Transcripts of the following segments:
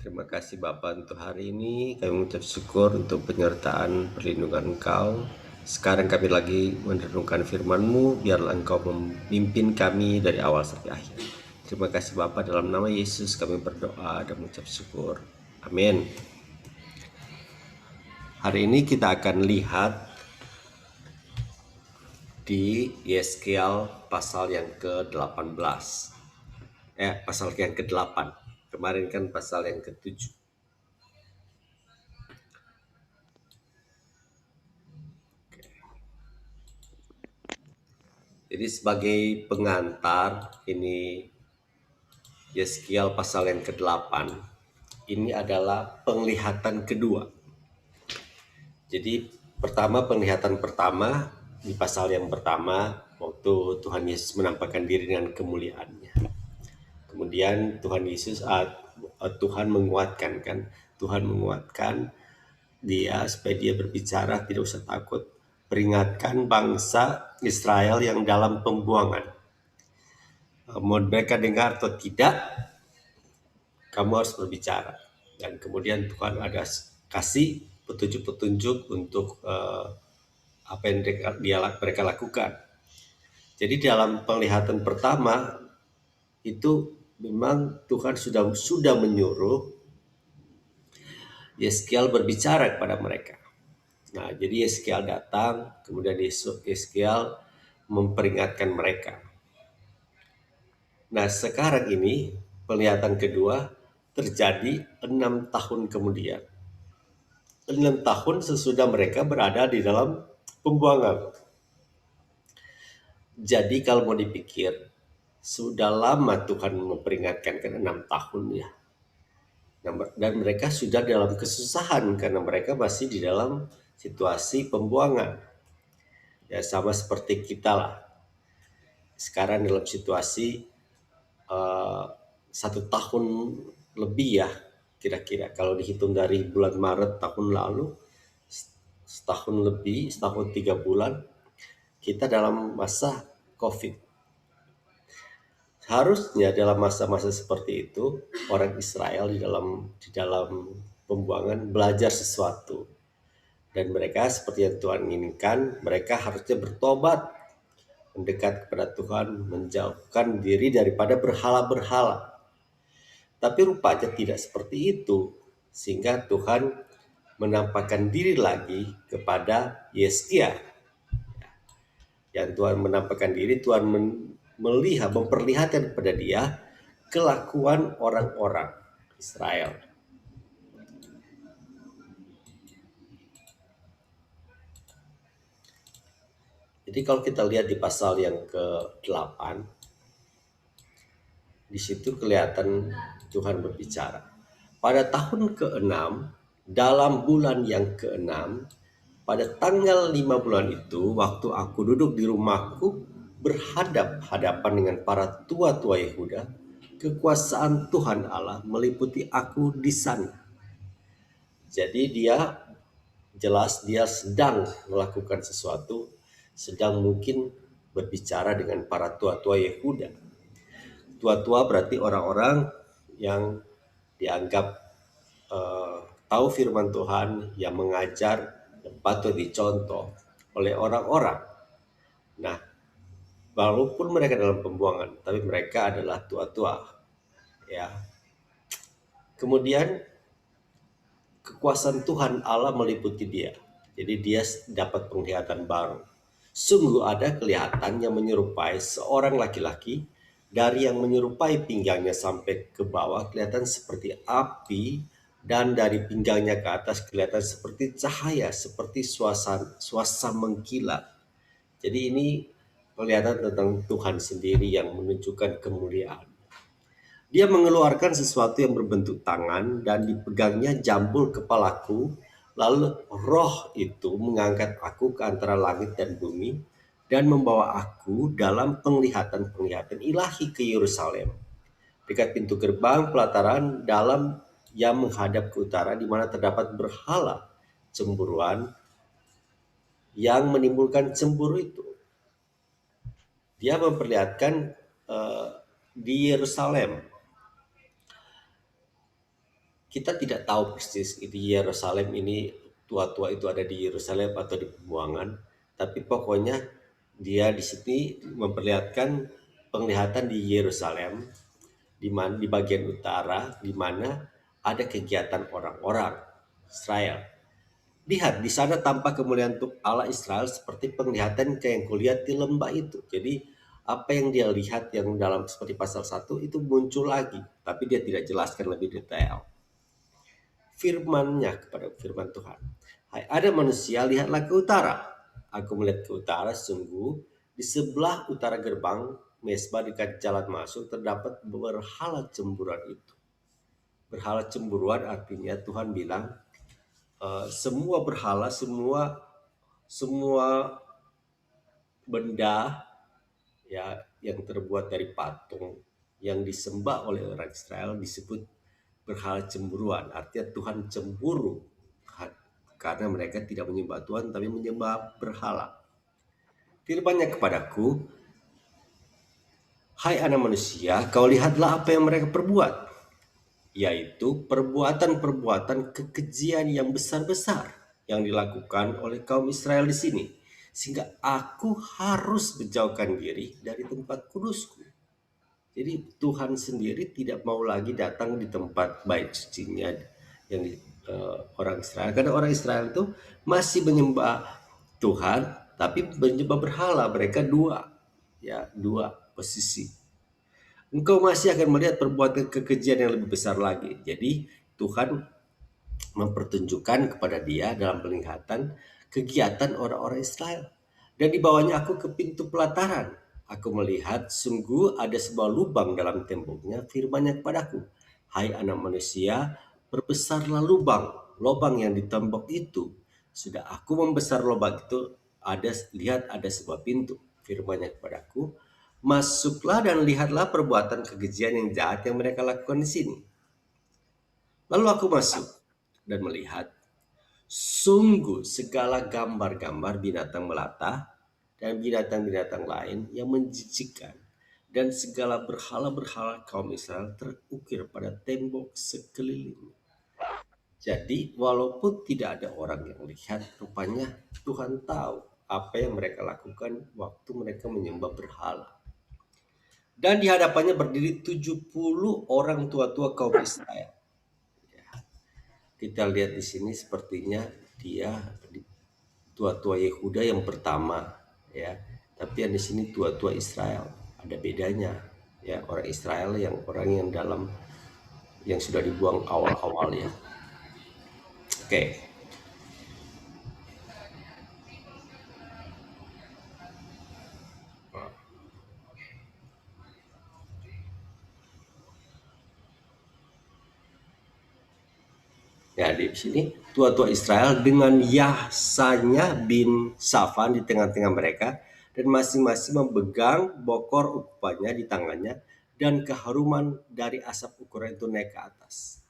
Terima kasih Bapak untuk hari ini. Kami mengucap syukur untuk penyertaan perlindungan Engkau. Sekarang kami lagi merenungkan firman-Mu, biarlah Engkau memimpin kami dari awal sampai akhir. Terima kasih Bapak, dalam nama Yesus kami berdoa dan mengucap syukur. Amin. Hari ini kita akan lihat di Yeskiel pasal yang ke-18. Pasal yang ke-8. Kemarin kan pasal yang ke-7. Jadi sebagai pengantar, ini Yeskiel pasal yang ke-8. Ini adalah penglihatan kedua. Jadi penglihatan pertama di pasal yang pertama, waktu Tuhan Yesus menampakkan diri dengan kemuliaannya. Kemudian Tuhan menguatkan kan, Tuhan menguatkan dia supaya dia berbicara, tidak usah takut. Peringatkan bangsa Israel yang dalam pembuangan. Mau mereka dengar atau tidak, kamu harus berbicara. Dan kemudian Tuhan ada kasih petunjuk-petunjuk untuk apa yang mereka lakukan. Jadi dalam penglihatan pertama itu memang Tuhan sudah menyuruh Yeskiel berbicara kepada mereka. Nah, jadi Yeskiel datang, kemudian Yeskiel memperingatkan mereka. Nah, sekarang ini penglihatan kedua terjadi 6 tahun kemudian. 6 tahun sesudah mereka berada di dalam pembuangan. Jadi kalau mau dipikir, sudah lama Tuhan memperingatkan, kan 6 tahun ya. Dan mereka sudah dalam kesusahan karena mereka masih di dalam situasi pembuangan. Ya sama seperti kita lah. Sekarang dalam situasi 1 tahun lebih ya, kira-kira kalau dihitung dari bulan Maret tahun lalu, setahun lebih, setahun 3 bulan, kita dalam masa COVID. Harusnya dalam masa-masa seperti itu, orang Israel di dalam pembuangan belajar sesuatu. Dan mereka seperti yang Tuhan inginkan, mereka harusnya bertobat, mendekat kepada Tuhan, menjauhkan diri daripada berhala-berhala. Tapi rupanya tidak seperti itu, sehingga Tuhan menampakkan diri lagi kepada Yeskiel. Yang Tuhan menampakkan diri, Tuhan memperlihatkan kepada dia kelakuan orang-orang Israel. Jadi kalau kita lihat di pasal yang ke-8, di situ kelihatan Tuhan berbicara. Pada tahun ke-6, dalam bulan yang ke-6, pada tanggal 5 bulan itu, waktu aku duduk di rumahku berhadap-hadapan dengan para tua-tua Yehuda, kekuasaan Tuhan Allah meliputi aku di sana. Jadi jelas dia sedang melakukan sesuatu, sedang mungkin berbicara dengan para tua-tua Yehuda. Tua-tua berarti orang-orang yang dianggap tahu firman Tuhan, yang mengajar dan patut dicontoh oleh orang-orang. Nah, walaupun mereka dalam pembuangan, tapi mereka adalah tua-tua. Ya. Kemudian kekuasaan Tuhan Allah meliputi dia. Jadi dia dapat penglihatan baru. Sungguh ada kelihatan yang menyerupai seorang laki-laki, dari yang menyerupai pinggangnya sampai ke bawah kelihatan seperti api, dan dari pinggangnya ke atas kelihatan seperti cahaya, seperti suasa mengkilat. Jadi ini kelihatan tentang Tuhan sendiri yang menunjukkan kemuliaan. Dia mengeluarkan sesuatu yang berbentuk tangan dan dipegangnya jambul kepalaku. Lalu roh itu mengangkat aku ke antara langit dan bumi dan membawa aku dalam penglihatan-penglihatan ilahi ke Yerusalem, dekat pintu gerbang pelataran dalam yang menghadap ke utara, di mana terdapat berhala cemburuan yang menimbulkan cemburu itu. Dia memperlihatkan di Yerusalem. Kita tidak tahu persis di Yerusalem ini tua-tua itu ada di Yerusalem atau di pembuangan, tapi pokoknya dia di sini memperlihatkan penglihatan di Yerusalem, di bagian utara, di mana ada kegiatan orang-orang Israel. Lihat, di sana tampak kemuliaan untuk Allah Israel seperti penglihatan kayak yang kulihat di lembah itu. Jadi apa yang dia lihat yang dalam seperti pasal 1 itu muncul lagi, tapi dia tidak jelaskan lebih detail. Firman Tuhan. Hai ada manusia, lihatlah ke utara. Aku melihat ke utara, sungguh di sebelah utara gerbang mesbah dekat jalan masuk terdapat berhala cemburuan itu. Berhala cemburuan artinya Tuhan bilang semua berhala, semua benda ya yang terbuat dari patung yang disembah oleh orang Israel disebut berhala cemburuan. Artinya Tuhan cemburu karena mereka tidak menyembah Tuhan tapi menyembah berhala. Firman-Nya kepadaku, hai anak manusia, kau lihatlah apa yang mereka perbuat, yaitu perbuatan-perbuatan kekejian yang besar-besar yang dilakukan oleh kaum Israel di sini, sehingga aku harus menjauhkan diri dari tempat kudusku. Jadi Tuhan sendiri tidak mau lagi datang di tempat bait sucinya yang orang Israel, karena orang Israel itu masih menyembah Tuhan tapi menyembah berhala. Mereka dua posisi. Engkau masih akan melihat perbuatan kekejian yang lebih besar lagi. Jadi Tuhan mempertunjukkan kepada dia dalam penglihatan kegiatan orang-orang Israel. Dan dibawanya aku ke pintu pelataran. Aku melihat sungguh ada sebuah lubang dalam temboknya. Firman-Nya kepadaku, hai anak manusia, perbesarlah lubang yang di tembok itu. Sudah aku membesar lubang itu, lihat ada sebuah pintu. Firman-Nya kepadaku, masuklah dan lihatlah perbuatan kekejian yang jahat yang mereka lakukan di sini. Lalu aku masuk dan melihat, sungguh segala gambar-gambar binatang melata dan binatang-binatang lain yang menjijikkan dan segala berhala-berhala kaum Israel terukir pada tembok sekeliling. Jadi walaupun tidak ada orang yang lihat, rupanya Tuhan tahu apa yang mereka lakukan waktu mereka menyembah berhala. Dan di hadapannya berdiri 70 orang tua-tua kaum Israel. Kita lihat di sini sepertinya dia tua-tua Yehuda yang pertama ya, tapi yang di sini tua-tua Israel. Ada bedanya ya, orang Israel yang orang yang dalam yang sudah dibuang awal-awal ya. Oke. Ya di sini tua-tua Israel dengan Yahsanya bin Safan di tengah-tengah mereka dan masing-masing memegang bokor ukupannya di tangannya dan keharuman dari asap ukuran itu naik ke atas.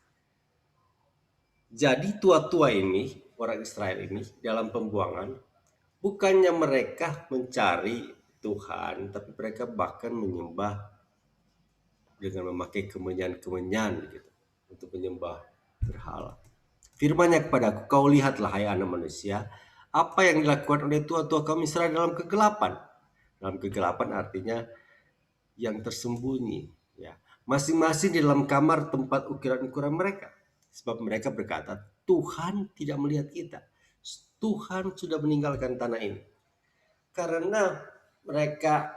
Jadi tua-tua ini, orang Israel ini dalam pembuangan, bukannya mereka mencari Tuhan, tapi mereka bahkan menyembah dengan memakai kemenyan-kemenyan gitu untuk menyembah berhala. Firman-Nya kepadaku, kau lihatlah hai anak manusia, apa yang dilakukan oleh tua-tua kaum Israel dalam kegelapan. Dalam kegelapan artinya yang tersembunyi, ya. Masing-masing di dalam kamar tempat ukiran-ukiran mereka. Sebab mereka berkata, Tuhan tidak melihat kita. Tuhan sudah meninggalkan tanah ini. Karena mereka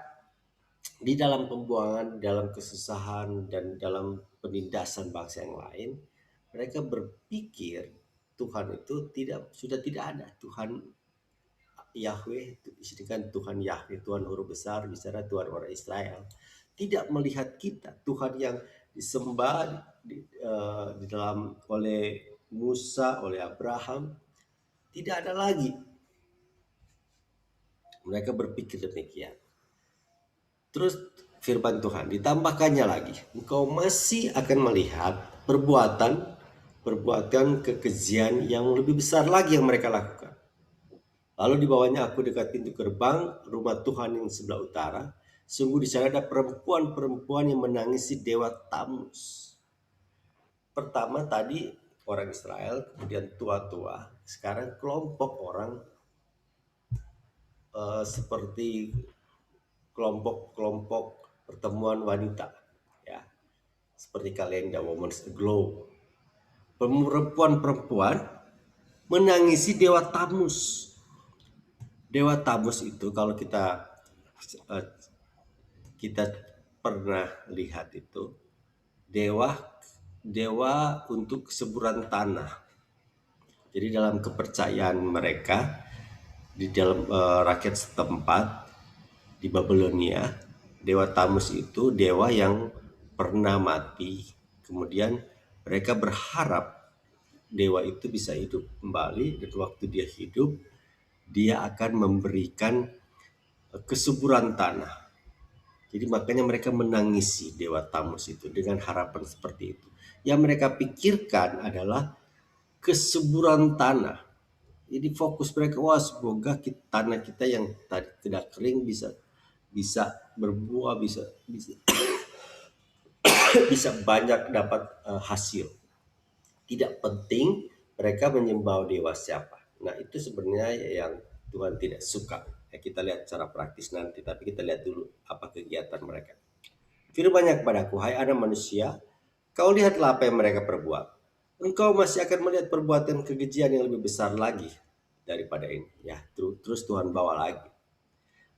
di dalam pembuangan, dalam kesusahan, dan dalam penindasan bangsa yang lain, mereka berpikir Tuhan itu sudah tidak ada. Tuhan Yahweh, di kan Tuhan Yahweh, Tuhan huruf besar, bicara Tuhan orang Israel, tidak melihat kita. Tuhan yang disembah di dalam oleh Musa, oleh Abraham, tidak ada lagi. Mereka berpikir demikian. Terus firman Tuhan ditambahkannya lagi, engkau masih akan melihat perbuatan kekejian yang lebih besar lagi yang mereka lakukan. Lalu dibawanya aku dekat pintu gerbang rumah Tuhan yang sebelah utara. Sungguh di sana ada perempuan-perempuan yang menangisi dewa Tamus. Pertama tadi orang Israel, kemudian tua-tua. Sekarang kelompok orang seperti kelompok-kelompok pertemuan wanita, ya, seperti Kalenda Women's Glow. Perempuan-perempuan menangisi Dewa Tamus. Dewa Tamus itu kalau eh, kita pernah lihat itu dewa dewa untuk kesuburan tanah. Jadi dalam kepercayaan mereka di dalam rakyat setempat di Babilonia, Dewa Tamus itu dewa yang pernah mati. Kemudian mereka berharap dewa itu bisa hidup kembali, dan waktu dia hidup, dia akan memberikan kesuburan tanah. Jadi makanya mereka menangisi Dewa Tamus itu dengan harapan seperti itu. Yang mereka pikirkan adalah kesuburan tanah. Jadi fokus mereka, wah semoga tanah kita yang tadi tidak kering bisa bisa berbuah, bisa bisa banyak dapat hasil. Tidak penting mereka menyembah dewa siapa. Nah itu sebenarnya yang Tuhan tidak suka. Ya, kita lihat secara praktis nanti, tapi kita lihat dulu apa kegiatan mereka. Firman-Nya kepadaku, hai anak manusia, kau lihatlah apa yang mereka perbuat. Engkau masih akan melihat perbuatan kekejian yang lebih besar lagi daripada ini. Ya, terus Tuhan bawa lagi.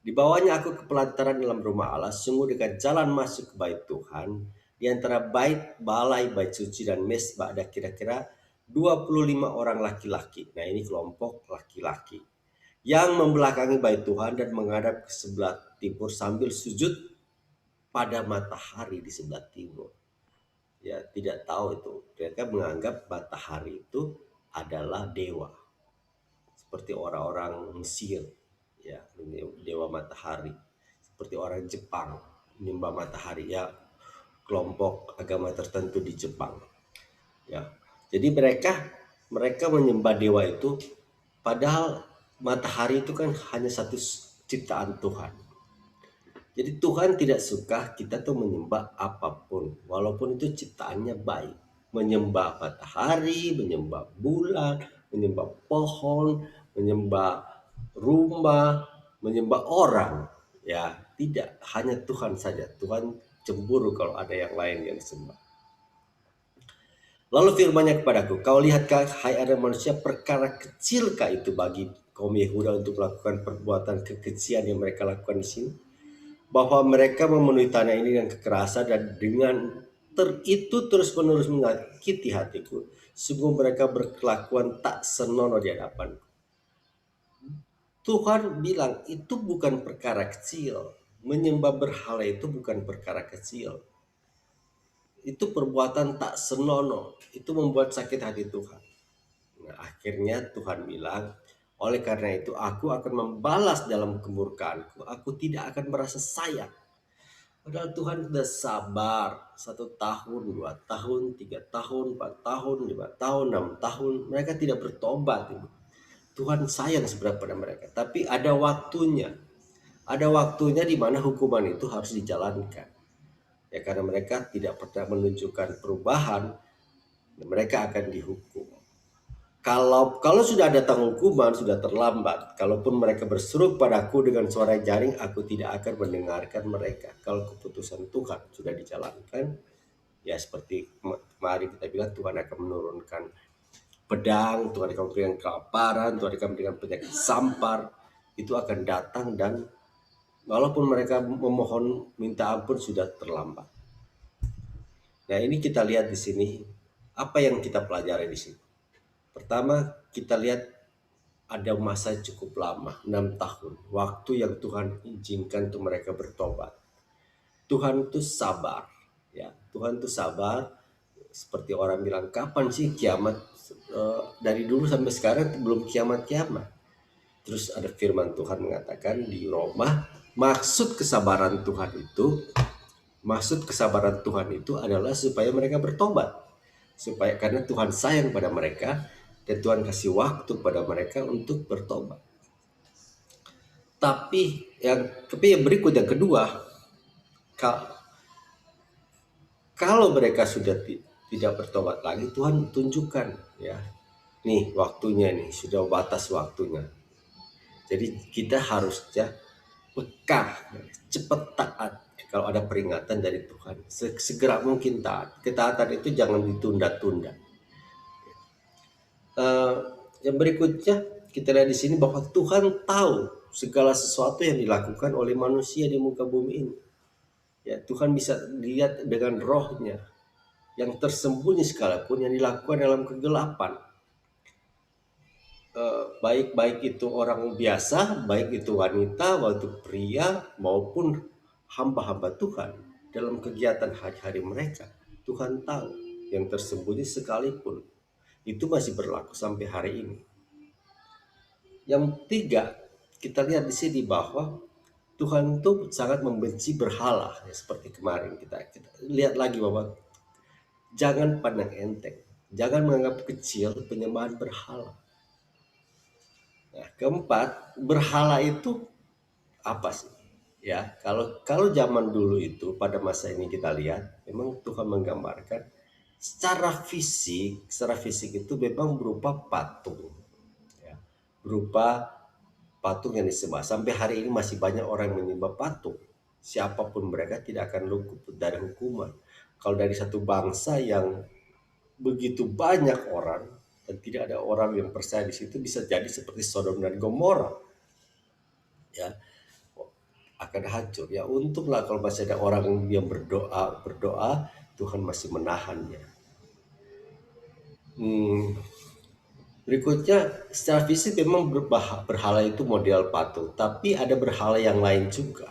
Dibawanya aku ke pelantaran dalam rumah Allah, sungguh dekat jalan masuk ke bait Tuhan. Di antara bait, balai, bait suci, dan mesbah ada kira-kira 25 orang laki-laki. Nah ini kelompok laki-laki yang membelakangi bait Tuhan dan menghadap ke sebelah timur sambil sujud pada matahari di sebelah timur. Ya tidak tahu itu. Mereka menganggap matahari itu adalah dewa. Seperti orang-orang Mesir, ya, dewa matahari. Seperti orang Jepang, menyembah matahari, ya, kelompok agama tertentu di Jepang. Ya. Jadi mereka menyembah dewa itu, padahal matahari itu kan hanya satu ciptaan Tuhan. Jadi Tuhan tidak suka kita tuh menyembah apapun, walaupun itu ciptaannya baik. Menyembah matahari, menyembah bulan, menyembah pohon, menyembah rumah, menyembah orang. Ya, tidak hanya Tuhan saja. Tuhan cemburu kalau ada yang lain yang disembah. Lalu firman-Nya kepadaku, kau lihatkah hai anak manusia, perkara kecilkah itu bagi kaum Yehuda untuk melakukan perbuatan kekejian yang mereka lakukan di sini? Bahwa mereka memenuhi tanah ini dengan kekerasan dan dengan itu terus-menerus menyakiti hatiku. Sungguh mereka berkelakuan tak senonoh di hadapanku. Tuhan bilang itu bukan perkara kecil. Menyembah berhala itu bukan perkara kecil. Itu perbuatan tak senonoh. Itu membuat sakit hati Tuhan. Nah, akhirnya Tuhan bilang, oleh karena itu aku akan membalas dalam kemurkaanku. Aku tidak akan merasa sayang. Padahal Tuhan sudah sabar 1 tahun, 2 tahun, 3 tahun, 4 tahun, 5 tahun, 6 tahun. Mereka tidak bertobat. Tuhan sayang sebenarnya pada mereka. Tapi ada waktunya. Ada waktunya di mana hukuman itu harus dijalankan. Ya karena mereka tidak pernah menunjukkan perubahan, mereka akan dihukum. Kalau sudah datang hukuman, sudah terlambat. Kalaupun mereka berseru padaku dengan suara jaring, aku tidak akan mendengarkan mereka. Kalau keputusan Tuhan sudah dijalankan, ya seperti kemarin kita bilang, Tuhan akan menurunkan pedang, Tuhan akan memberikan kelaparan, Tuhan akan memberikan penyakit sampar, itu akan datang, dan walaupun mereka memohon minta ampun sudah terlambat. Nah ini kita lihat di sini, apa yang kita pelajari di sini. Pertama, kita lihat ada masa cukup lama, 6 tahun, waktu yang Tuhan izinkan untuk mereka bertobat. Tuhan itu sabar, ya. Tuhan itu sabar, seperti orang bilang, kapan sih kiamat? Dari dulu sampai sekarang belum kiamat-kiamat. Terus ada firman Tuhan mengatakan di Roma, maksud kesabaran Tuhan itu adalah supaya mereka bertobat. Supaya karena Tuhan sayang pada mereka, dan Tuhan kasih waktu pada mereka untuk bertobat. Tapi yang berikut, yang kedua, kalau mereka sudah tidak bertobat lagi, Tuhan tunjukkan ya, nih waktunya nih, sudah batas waktunya. Jadi kita harusnya peka, cepat taat kalau ada peringatan dari Tuhan. Segera mungkin taat. Ketaatan itu jangan ditunda-tunda. Eh, yang berikutnya kita lihat di sini bahwa Tuhan tahu segala sesuatu yang dilakukan oleh manusia di muka bumi ini. Ya, Tuhan bisa lihat dengan rohnya yang tersembunyi sekalipun yang dilakukan dalam kegelapan. Baik-baik itu orang biasa, baik itu wanita, baik itu pria, maupun hamba-hamba Tuhan dalam kegiatan hari-hari mereka. Tuhan tahu yang tersembunyi sekalipun. Itu masih berlaku sampai hari ini. Yang tiga, kita lihat di sini bahwa Tuhan itu sangat membenci berhala, ya, seperti kemarin kita lihat lagi bahwa jangan pandang enteng, jangan menganggap kecil penyembahan berhala. Nah, keempat, berhala itu apa sih? Ya, kalau kalau zaman dulu itu pada masa ini kita lihat, memang Tuhan menggambarkan secara fisik itu memang berupa patung, ya, berupa patung yang disembah. Sampai hari ini masih banyak orang yang menyembah patung. Siapapun mereka tidak akan luput dari hukuman. Kalau dari satu bangsa yang begitu banyak orang dan tidak ada orang yang percaya di situ, bisa jadi seperti Sodom dan Gomora, ya, akan hancur. Ya untunglah kalau masih ada orang yang berdoa Tuhan masih menahannya. Hmm, Berikutnya, secara fisik memang berhala itu model patung, tapi ada berhala yang lain juga.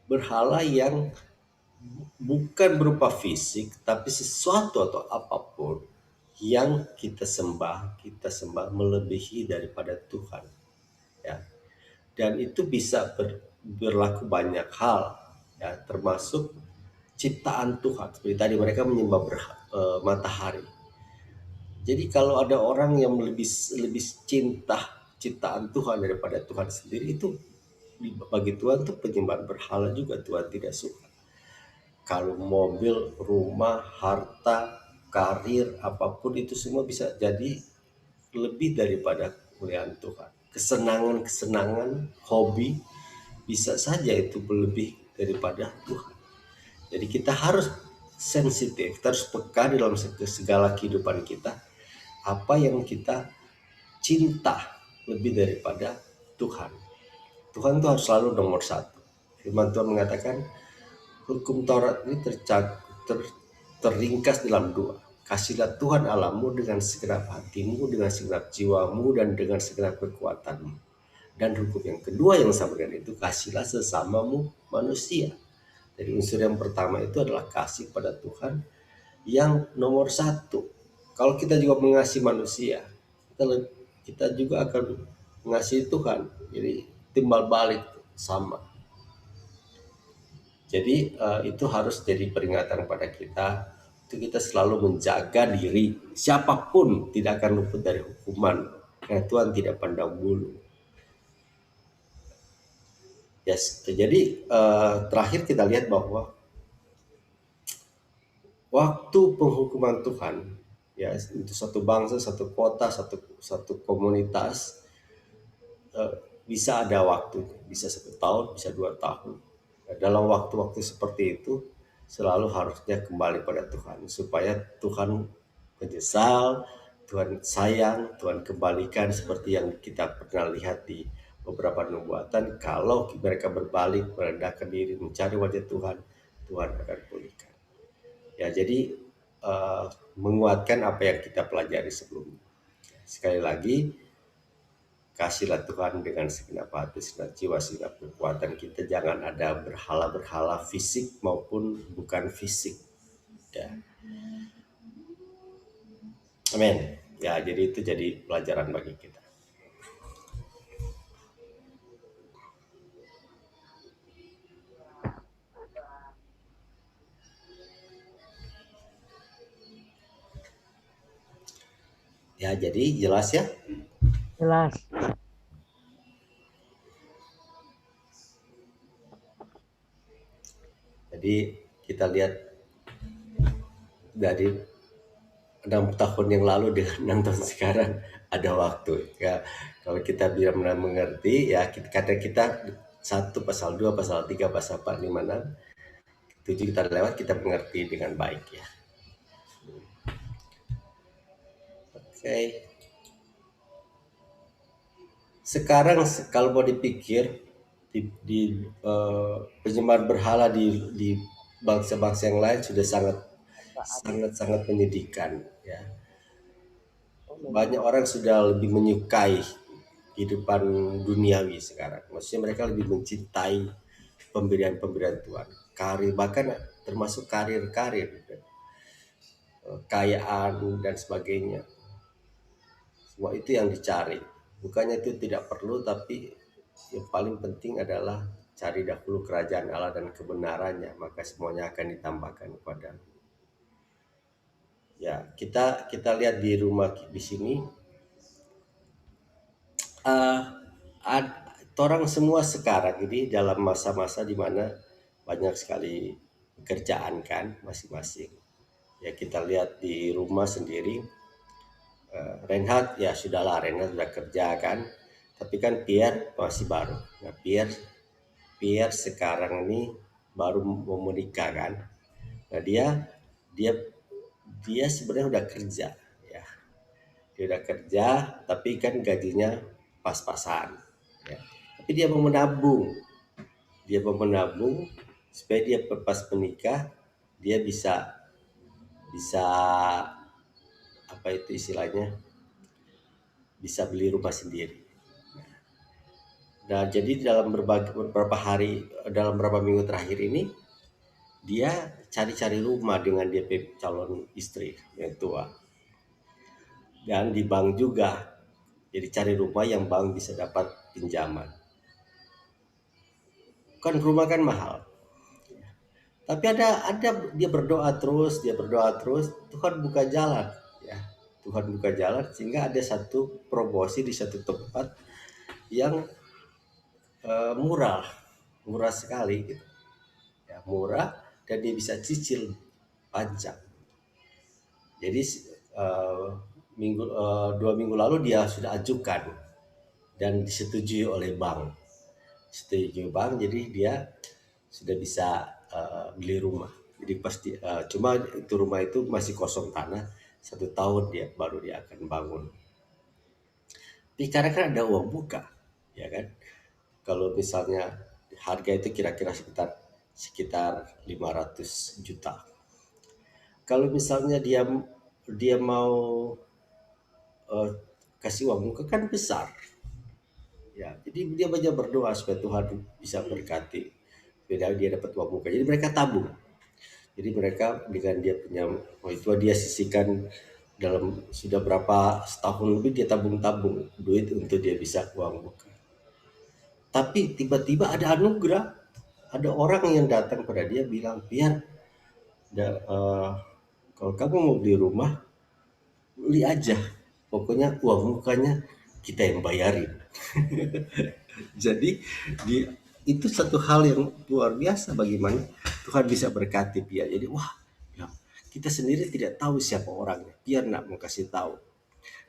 Berhala yang bukan berupa fisik, tapi sesuatu atau apapun yang kita sembah melebihi daripada Tuhan, ya. Dan itu bisa berlaku banyak hal, ya, termasuk ciptaan Tuhan. Seperti tadi mereka menyembah matahari. Jadi kalau ada orang yang lebih lebih cinta ciptaan Tuhan daripada Tuhan sendiri, itu bagi Tuhan itu penyembahan berhala juga, Tuhan tidak suka. Kalau mobil, rumah, harta, karir, apapun itu semua bisa jadi lebih daripada kemuliaan Tuhan. Kesenangan-kesenangan, hobi bisa saja itu lebih daripada Tuhan. Jadi kita harus sensitif, kita harus peka di dalam segala kehidupan kita. Apa yang kita cinta lebih daripada Tuhan. Tuhan itu harus selalu nomor satu. Firman Tuhan mengatakan hukum Taurat ini terringkas dalam dua. Kasihlah Tuhan Allahmu dengan segenap hatimu, dengan segenap jiwamu, dan dengan segenap kekuatanmu. Dan hukum yang kedua yang sama dengan itu, kasihlah sesamamu manusia. Jadi unsur yang pertama itu adalah kasih pada Tuhan yang nomor satu. Kalau kita juga mengasihi manusia, kita juga akan mengasihi Tuhan. Jadi timbal balik sama. Jadi itu harus jadi peringatan pada kita. Itu kita selalu menjaga diri. Siapapun tidak akan luput dari hukuman. Karena Tuhan tidak pandang bulu. Yes. Jadi terakhir kita lihat bahwa waktu penghukuman Tuhan, ya, untuk satu bangsa, satu kota, satu komunitas, bisa ada waktu, bisa 1 tahun, bisa 2 tahun. Nah, dalam waktu-waktu seperti itu selalu harusnya kembali pada Tuhan supaya Tuhan menyesal, Tuhan sayang, Tuhan kembalikan seperti yang kita pernah lihat di beberapa nubuatan. Kalau mereka berbalik, merendahkan diri, mencari wajah Tuhan, Tuhan akan pulihkan. Ya, jadi menguatkan apa yang kita pelajari sebelumnya. Sekali lagi, kasihlah Tuhan dengan segenap hati, segenap jiwa, segenap kekuatan kita. Jangan ada berhala-berhala fisik maupun bukan fisik. Ya, amin. Ya, jadi itu jadi pelajaran bagi kita. Ya, jadi jelas ya. Jelas. Jadi kita lihat dari 6 tahun yang lalu dengan 6 tahun sekarang ada waktu ya. Kalau kita bilang mengerti ya, kata kita 1 pasal 2 pasal 3 pasal 4 5 6 7 kita lewat, kita mengerti dengan baik ya. Oke. Sekarang kalau mau dipikir di penyembahan berhala di bangsa-bangsa yang lain sudah sangat sangat sangat menyedihkan ya. Banyak orang sudah lebih menyukai kehidupan duniawi sekarang. Maksudnya mereka lebih mencintai pemberian-pemberian Tuhan. Karir, bahkan termasuk karir-karir, kekayaan dan sebagainya. Semua itu yang dicari. Bukannya itu tidak perlu, tapi yang paling penting adalah cari dahulu kerajaan Allah dan kebenarannya, maka semuanya akan ditambahkan kepada. Ya, kita lihat di rumah di sini, uh, orang semua sekarang ini dalam masa-masa di mana banyak sekali pekerjaan kan masing-masing. Ya kita lihat di rumah sendiri, Reinhard ya sudahlah, Reinhard sudah kerja kan, tapi kan Pierre masih baru. Nah Pierre Pierre sekarang ini baru mau menikah kan. Nah dia dia sebenarnya udah kerja ya, dia udah kerja tapi kan gajinya pas-pasan ya. Tapi dia mau menabung supaya dia pas menikah dia bisa bisa apa itu istilahnya, bisa beli rumah sendiri. Nah jadi dalam beberapa minggu terakhir ini dia cari-cari rumah dengan DP calon istri yang tua, dan di bank juga. Jadi cari rumah yang bank bisa dapat pinjaman. Kan rumah kan mahal. Tapi ada dia berdoa terus, Tuhan buka jalan ya. Tuhan buka jalan sehingga ada satu promosi di satu tempat yang murah, murah sekali gitu. Ya, murah dan dia bisa cicil panjang. Jadi 2 minggu lalu dia sudah ajukan dan disetujui oleh bank. Setujui bank, jadi dia sudah bisa beli rumah. Jadi pasti cuma itu rumah itu masih kosong tanah, 1 tahun baru dia akan bangun. Tapi karena kan ada uang buka, ya kan? Kalau misalnya harga itu kira-kira sekitar 500 juta. Kalau misalnya dia mau kasih uang muka kan besar. Ya, jadi dia banyak berdoa supaya Tuhan bisa berkati. Supaya dia dapat uang muka. Jadi mereka tabung. Jadi mereka dengan dia punya itu dia sisihkan dalam sudah berapa setahun lebih dia tabung-tabung duit untuk dia bisa uang muka. Tapi tiba-tiba ada anugerah, ada orang yang datang pada dia bilang, biar kalau kamu mau beli rumah, beli aja. Pokoknya uang mukanya kita yang bayarin. Jadi itu satu hal yang luar biasa bagaimana Tuhan bisa berkati dia. Jadi wah, ya, kita sendiri tidak tahu siapa orangnya. Biar nak mau kasih tahu.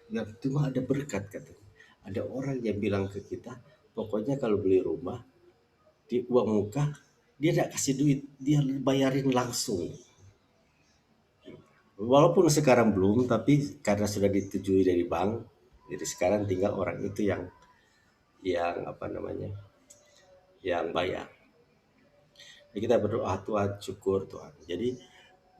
Dan Tuhan ada berkat katanya. Ada orang yang bilang ke kita, pokoknya kalau beli rumah di uang muka dia tidak kasih duit, dia bayarin langsung. Walaupun sekarang belum, tapi karena sudah disetujui dari bank, jadi sekarang tinggal orang itu yang apa namanya, yang bayar. Jadi kita berdoa, Tuhan syukur Tuhan. Jadi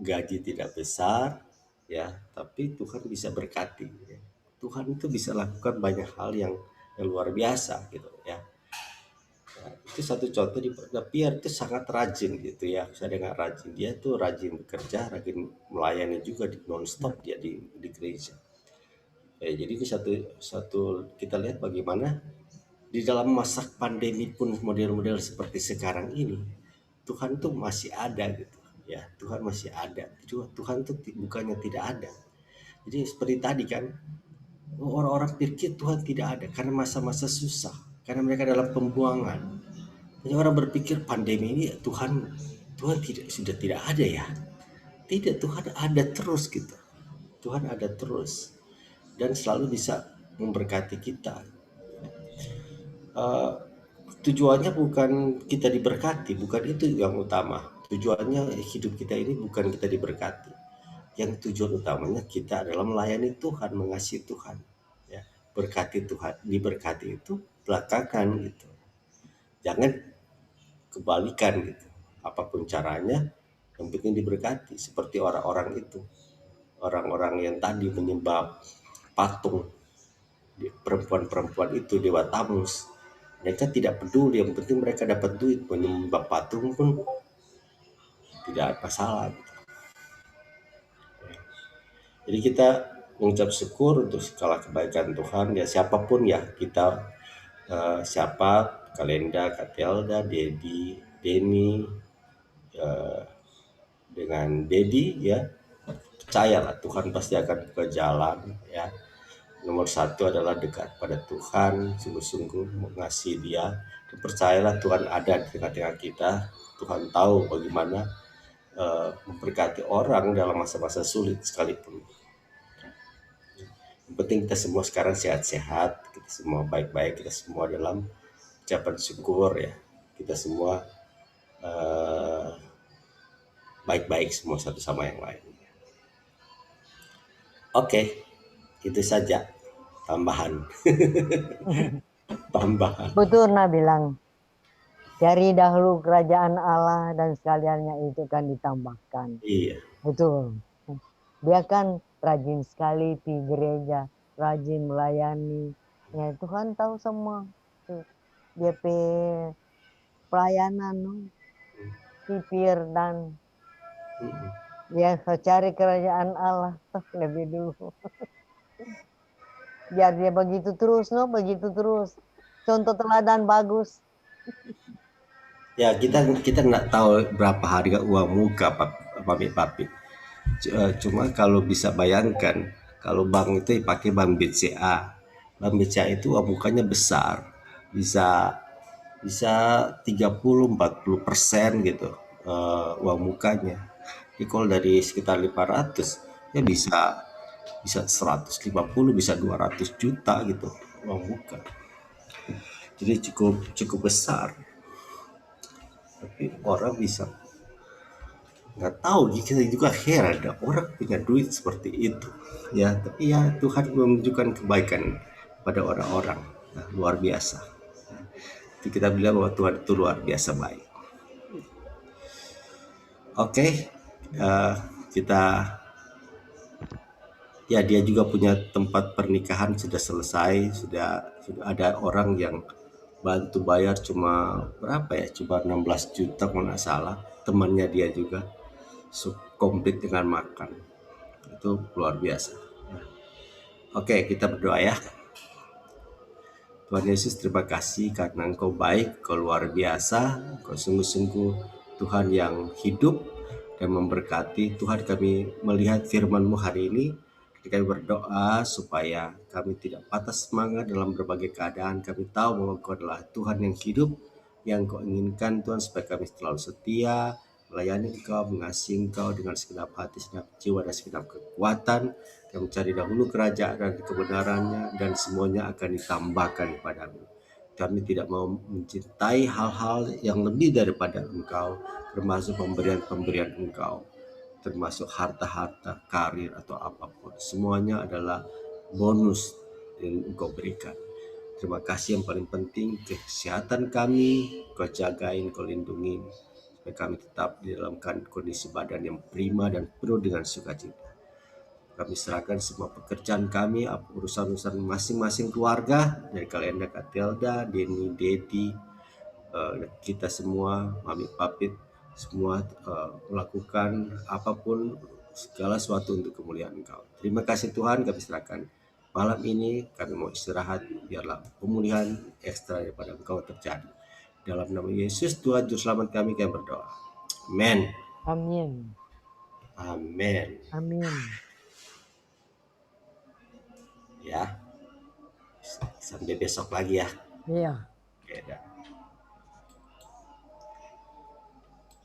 gaji tidak besar ya, tapi Tuhan bisa berkati. Ya. Tuhan itu bisa lakukan banyak hal yang luar biasa gitu ya. Nah, itu satu contoh di Pierre itu sangat rajin gitu ya. Saya dengar rajin, dia tuh rajin bekerja, rajin melayani juga di nonstop dia di gereja. Ya, jadi ini satu kita lihat bagaimana di dalam masa pandemi pun model-model seperti sekarang ini Tuhan tuh masih ada gitu ya. Tuhan masih ada. Tuhan tuh bukannya tidak ada. Jadi seperti tadi kan orang-orang pikir Tuhan tidak ada karena masa-masa susah, karena mereka dalam pembuangan. Banyak orang berpikir pandemi ini Tuhan tidak sudah tidak ada ya. Tidak, Tuhan ada terus gitu. Tuhan ada terus dan selalu bisa memberkati kita. Eh, Tujuannya bukan kita diberkati, bukan itu yang utama. Tujuannya hidup kita ini bukan kita diberkati. Yang tujuan utamanya kita adalah melayani Tuhan, mengasihi Tuhan. Ya, berkati Tuhan, diberkati itu belakangan gitu. Jangan kebalikan gitu. Apapun caranya, yang penting diberkati. Seperti orang-orang itu, orang-orang yang tadi menyembah patung, perempuan-perempuan itu, Dewa Tamus. Mereka tidak peduli, yang penting mereka dapat duit. Menyembah patung pun tidak ada masalah gitu. Jadi kita mengucap syukur untuk segala kebaikan Tuhan ya, siapapun ya kita, siapa, Kalenda, Katelda, Dedi, Denny, dengan Dedi ya, percayalah Tuhan pasti akan buka jalan ya. Nomor satu adalah dekat pada Tuhan, sungguh-sungguh mengasihi Dia, dan percayalah Tuhan ada di tengah-tengah kita. Tuhan tahu bagaimana memberkati orang dalam masa-masa sulit sekalipun. Yang penting kita semua sekarang sehat-sehat, kita semua baik-baik, kita semua dalam ucapan syukur ya. Kita semua eh, baik-baik semua satu sama yang lain. Oke, itu saja tambahan. Tambahan. Betul Nah bilang, dari dahulu kerajaan Allah dan sekaliannya itu kan ditambahkan. Iya. Betul. Dia kan rajin sekali di gereja, rajin melayani. Ya Tuhan tahu semua. Dia pelayanan, sipir dan dia cari kerajaan Allah lebih dulu. Biar dia begitu terus, begitu terus. Contoh teladan bagus. Ya kita nggak tahu berapa harga uang muka papi. Cuma kalau bisa bayangkan kalau bank itu pakai bank BCA. Bank BCA itu uang mukanya besar. Bisa bisa 30-40% gitu uang mukanya. Jadi kalau dari sekitar 500 ya bisa bisa 150, bisa 200 juta gitu uang muka. Jadi cukup cukup besar. Tapi orang bisa nggak tahu, kita juga heran ada orang punya duit seperti itu ya. Tapi ya Tuhan menunjukkan kebaikan pada orang-orang. Nah, luar biasa. Jadi kita bilang bahwa Tuhan itu luar biasa baik. Oke, eh, kita ya dia juga punya tempat pernikahan sudah selesai, sudah ada orang yang bantu bayar cuma berapa ya, cuma 16 juta kalau nggak salah, temannya dia juga komplit dengan makan. Itu luar biasa. Oke, kita berdoa ya. Tuhan Yesus, terima kasih karena Engkau baik, Engkau luar biasa, Engkau sungguh-sungguh Tuhan yang hidup dan memberkati. Tuhan, kami melihat firman-Mu hari ini, kami berdoa supaya kami tidak patah semangat dalam berbagai keadaan. Kami tahu bahwa Engkau adalah Tuhan yang hidup, yang Engkau inginkan Tuhan supaya kami selalu setia, melayani Engkau, mengasihi Engkau dengan segenap hati, segenap jiwa, dan segenap kekuatan. Kami mencari dahulu kerajaan dan kebenarannya, dan semuanya akan ditambahkan kepadamu. Kami tidak mau mencintai hal-hal yang lebih daripada Engkau, termasuk pemberian-pemberian Engkau, termasuk harta-harta, karir, atau apapun. Semuanya adalah bonus yang Engkau berikan. Terima kasih, yang paling penting kesehatan kami, Kau jagain, Kau lindungi, supaya kami tetap di dalam kondisi badan yang prima dan penuh dengan sukacita. Kami serahkan semua pekerjaan kami, urusan-urusan masing-masing keluarga, dari Kalenda, Katelda, Denny, Dedi, kita semua, Mami Papit, semua melakukan apapun, segala sesuatu untuk kemuliaan Engkau. Terima kasih Tuhan, kami serahkan. Malam ini kami mau istirahat, biarlah pemulihan ekstra daripada Engkau terjadi. Dalam nama Yesus Tuhan Juru Selamat kami berdoa. Amin. Amin. Amin. Amin. Ya, sampai besok lagi ya. Iya. Oke, dah.